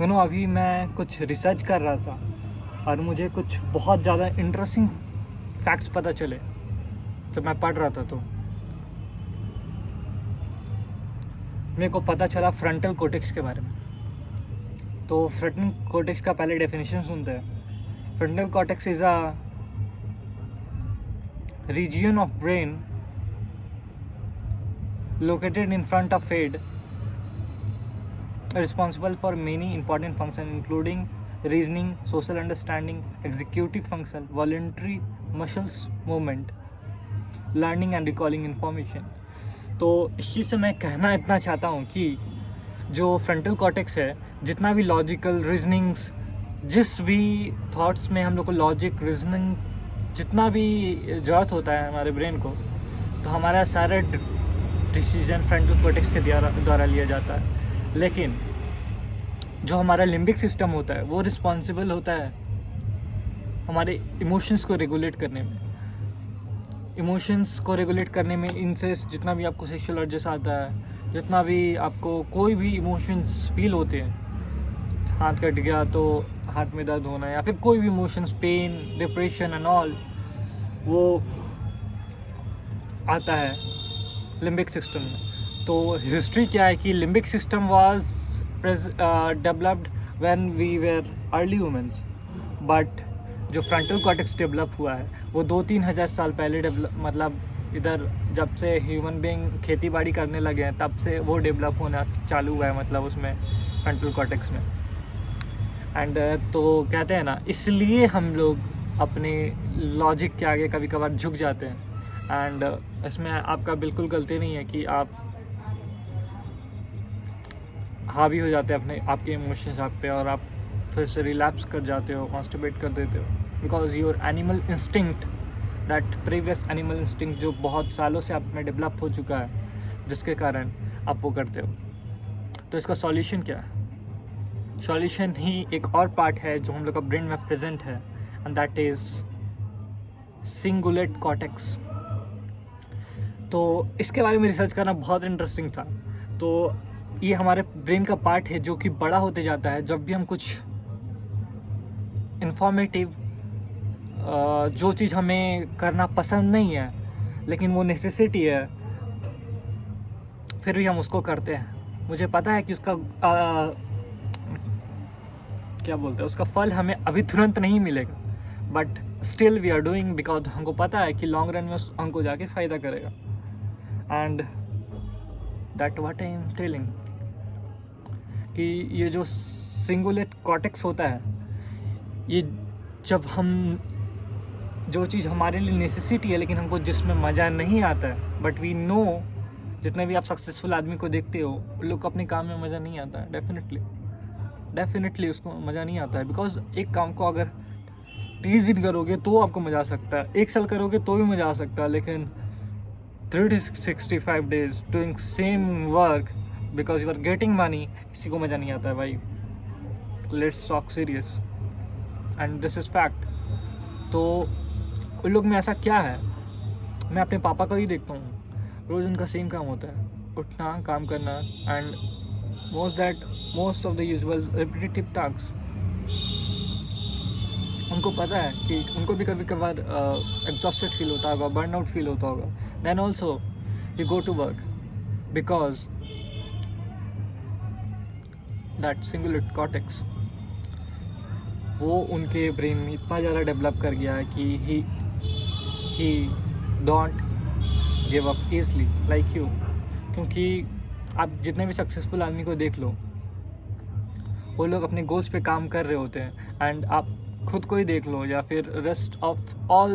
अभी मैं कुछ रिसर्च कर रहा था और मुझे कुछ बहुत ज़्यादा इंटरेस्टिंग फैक्ट्स पता चले जब मैं पढ़ रहा था। तो मेरे को पता चला फ्रंटल कोर्टेक्स के बारे में। तो फ्रंटल कोर्टेक्स का पहले डेफिनेशन सुनते हैं। Frontal cortex is a region of brain located in front of head, responsible for many important functions including reasoning, social understanding, executive function, voluntary muscles movement, learning and recalling information। तो इस चीज़ से मैं कहना इतना चाहता हूँ कि जो फ्रंटल कॉर्टेक्स है, जितना भी लॉजिकल रीजनिंग्स, जिस भी थॉट्स में हम लोग को लॉजिक रीजनिंग जितना भी ज़रूरत होता है हमारे ब्रेन को, तो हमारा सारा डिसीजन फ्रंटल कॉर्टेक्स के द्वारा लिया जाता है। लेकिन जो हमारा लिम्बिक सिस्टम होता है वो रिस्पॉन्सिबल होता है हमारे इमोशंस को रेगुलेट करने में। इमोशंस को रेगुलेट करने में इनसे जितना भी आपको सेक्सुअल अर्जेस आता है, जितना भी आपको कोई भी इमोशंस फील होते हैं, हाथ कट गया तो हाथ में दर्द होना या फिर कोई भी emotions, pain, depression and all, वो आता है लिम्बिक सिस्टम में। तो हिस्ट्री क्या है कि limbic system was developed when we were early humans, but जो फ्रंटल कॉर्टेक्स डेवलप हुआ है वो 2-3 हज़ार साल पहले मतलब इधर जब से ह्यूमन बीइंग खेती बाड़ी करने लगे हैं तब से वो डेवलप होना चालू हुआ है, मतलब उसमें फ्रंटल कॉर्टेक्स में। एंड तो कहते हैं ना, इसलिए हम लोग अपने लॉजिक के आगे कभी कभार झुक जाते हैं। एंड इसमें आपका बिल्कुल गलती नहीं है कि आप हावी हो जाते हैं अपने आपके इमोशंस आप पे और आप फिर से रिलैप्स कर जाते हो, मास्टरबेट कर देते हो, because your animal instinct, that previous animal instinct जो बहुत सालों से आप में डेवलप हो चुका है, जिसके कारण आप वो करते हो। तो इसका सॉल्यूशन क्या है? सॉल्यूशन ही एक और पार्ट है जो हम लोग का ब्रेन में प्रेजेंट है, and that is cingulate cortex. तो इसके बारे में रिसर्च करना बहुत इंटरेस्टिंग था। तो ये हमारे ब्रेन का पार्ट है जो कि बड़ा होते जाता है जब भी हम कुछ इंफॉर्मेटिव, जो चीज़ हमें करना पसंद नहीं है लेकिन वो नेसेसिटी है, फिर भी हम उसको करते हैं। मुझे पता है कि उसका क्या बोलते हैं, उसका फल हमें अभी तुरंत नहीं मिलेगा, but still we are doing because हमको पता है कि लॉन्ग रन में हमको जाके फ़ायदा करेगा। And that what I am telling कि ये जो सिंगुलेट कॉर्टेक्स होता है, ये जब हम जो चीज़ हमारे लिए नेसेसिटी है लेकिन हमको जिसमें मज़ा नहीं आता है, बट वी नो, जितने भी आप सक्सेसफुल आदमी को देखते हो उन लोग को अपने काम में मज़ा नहीं आता है। डेफिनेटली उसको मज़ा नहीं आता है, बिकॉज एक काम को अगर 30 दिन करोगे तो आपको मज़ा आ सकता है, 1 साल करोगे तो भी मज़ा आ सकता है, लेकिन 365 days doing same work because you are getting money, किसी को मज़ा नहीं आता है भाई। Let's talk serious and this is fact. तो उन लोग में ऐसा क्या है? मैं अपने पापा को ही देखता हूँ, रोज़ उनका सेम काम होता है, उठना, काम करना, and most of the usual repetitive task. उनको पता है कि उनको भी कभी कभार एग्जॉस्टेड फील होता होगा, बर्न आउट फील होता होगा, then also you go to work because that cingulate cortex वो उनके ब्रेन में इतना ज़्यादा डेवलप कर गया है कि ही don't give up easily like you. क्योंकि आप जितने भी सक्सेसफुल आदमी को देख लो, वो लोग अपने गोल्स पे काम कर रहे होते हैं। एंड आप खुद को ही देख लो या फिर रेस्ट ऑफ ऑल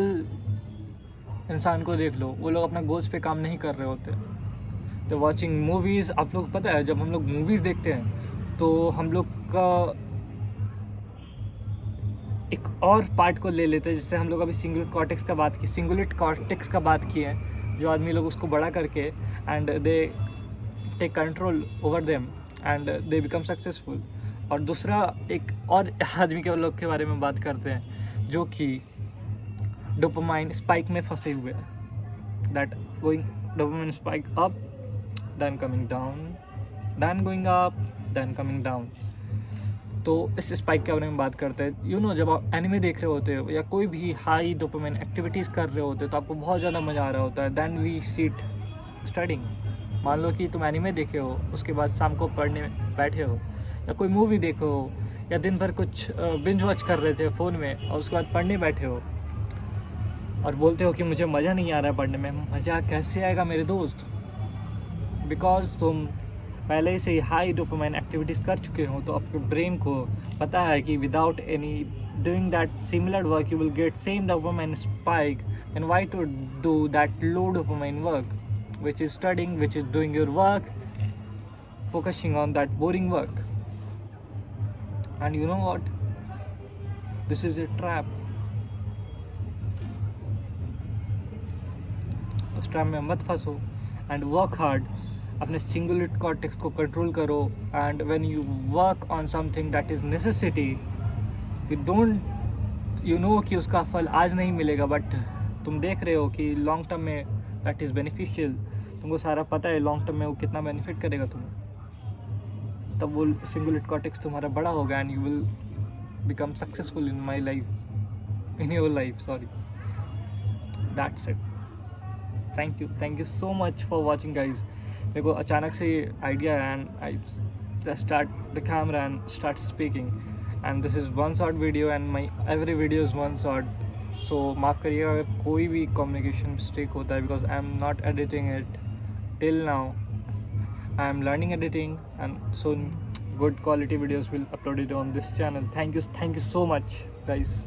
इंसान को देख लो, वो लोग अपना गोल्स पे काम नहीं कर रहे होते। तो वॉचिंग मूवीज़, आप लोग पता है जब हम लोग मूवीज़ देखते हैं तो हम लोग का एक और पार्ट को ले लेते हैं, जिससे हम लोग अभी सिंगुलेट कॉर्टेक्स का बात की है, जो आदमी लोग उसको बड़ा करके and they take control over them and they become successful. और दूसरा एक और आदमी के लोग के बारे में बात करते हैं जो कि डोपामाइन स्पाइक में फंसे हुए हैं, that going dopamine spike up then coming down, then going up then coming down. तो इस स्पाइक के बारे में बात करते हैं। जब आप एनिमे देख रहे होते हो या कोई भी हाई डोपामाइन एक्टिविटीज़ कर रहे होते हो तो आपको बहुत ज़्यादा मज़ा आ रहा होता है। Then we sit studying. मान लो कि तुम एनिमे देखे हो, उसके बाद शाम को पढ़ने बैठे हो, या कोई मूवी देखो हो, या दिन भर कुछ बिंज वॉच कर रहे थे फ़ोन में और उसके बाद पढ़ने बैठे हो और बोलते हो कि मुझे मज़ा नहीं आ रहा है पढ़ने में। मज़ा कैसे आएगा मेरे दोस्त? बिकॉज तुम पहले से ही हाई डोपामाइन एक्टिविटीज़ कर चुके हो, तो आपके ब्रेन को पता है कि without any doing that similar work you will get same dopamine spike, and why to do that low dopamine work which is studying, which is doing your work, focusing on that boring work. And you know what? This is a trap. उस trap में मत फंसो and work hard. अपने cingulate cortex को control करो, and when you work on something that is necessity, you know कि उसका फल आज नहीं मिलेगा, बट तुम देख रहे हो कि लॉन्ग टर्म में that is beneficial. तुमको सारा पता है लॉन्ग टर्म में वो कितना बेनिफिट करेगा तुम्हें, तब वो सिंगुलेट कॉर्टेक्स तुम्हारा बड़ा होगा and you will become successful in my life, in your life, sorry. That's it. Thank you so much for watching guys. मेरे को अचानक से idea and I just start the camera and start speaking, and this is one short video and my every video is one short. So माफ़ करिएगा अगर कोई भी communication mistake होता है, because I am not editing it till now. I am learning editing, and soon good quality videos will upload it on this channel. Thank you so much guys.